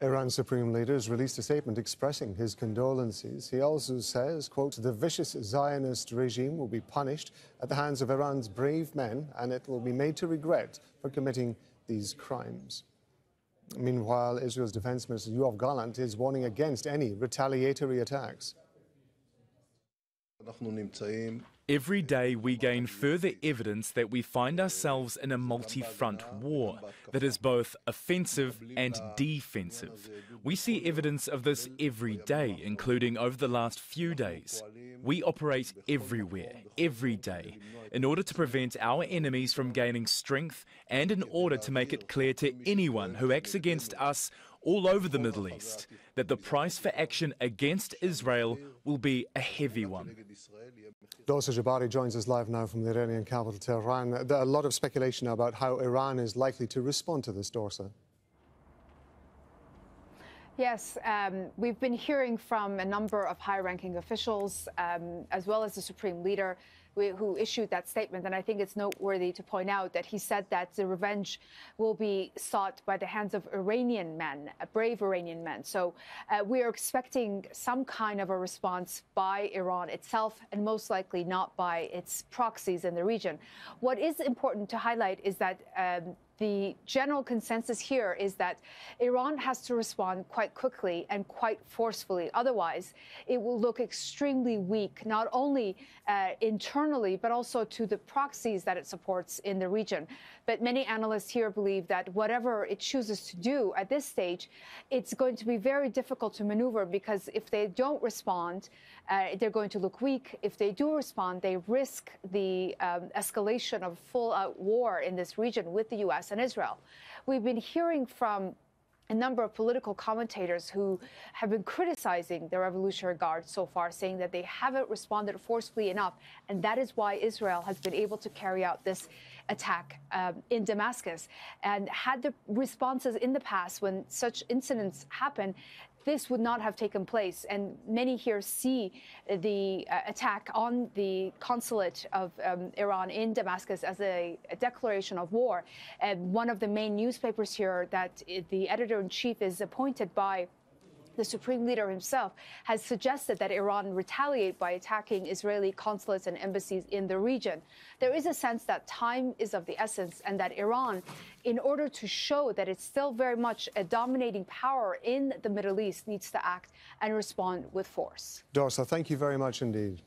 Iran's supreme leader has released a statement expressing his condolences. He also says, quote, the vicious Zionist regime will be punished at the hands of Iran's brave men, and it will be made to regret for committing these crimes. Meanwhile, Israel's Defense Minister Yoav Gallant is warning against any retaliatory attacks. Every day we gain further evidence that we find ourselves in a multi-front war that is both offensive and defensive. We see evidence of this every day, including over the last few days. We operate everywhere, every day, in order to prevent our enemies from gaining strength and in order to make it clear to anyone who acts against us all over the Middle East that the price for action against Israel will be a heavy one. Dorsa Jabari joins us live now from the Iranian capital, Tehran. There are a lot of speculation about how Iran is likely to respond to this, Dorsa. Yes, we've been hearing from a number of high-ranking officials, as well as the Supreme Leader, who issued that statement. And I think it's noteworthy to point out that he said that the revenge will be sought by the hands of Iranian men, brave Iranian men. So we are expecting some kind of a response by Iran itself, and most likely not by its proxies in the region. What is important to highlight is that the general consensus here is that Iran has to respond quite quickly and quite forcefully. Otherwise, it will look extremely weak, not only internally, but also to the proxies that it supports in the region. But many analysts here believe that whatever it chooses to do at this stage, it's going to be very difficult to maneuver, because if they don't respond, they're going to look weak. If they do respond, they risk the escalation of full-out war in this region with the U.S. and Israel. We've been hearing from a number of political commentators who have been criticizing the Revolutionary Guard so far, saying that they haven't responded forcefully enough, and that is why Israel has been able to carry out this attack in Damascus. And had the responses in the past, when such incidents happen, this would not have taken place. And many here see the attack on the consulate of Iran in Damascus as a declaration of war. And one of the main newspapers here, that the editor-in-chief is appointed by the Supreme Leader himself, has suggested that Iran retaliate by attacking Israeli consulates and embassies in the region. There is a sense that time is of the essence, and that Iran, in order to show that it's still very much a dominating power in the Middle East, needs to act and respond with force. Dorsa, thank you very much indeed.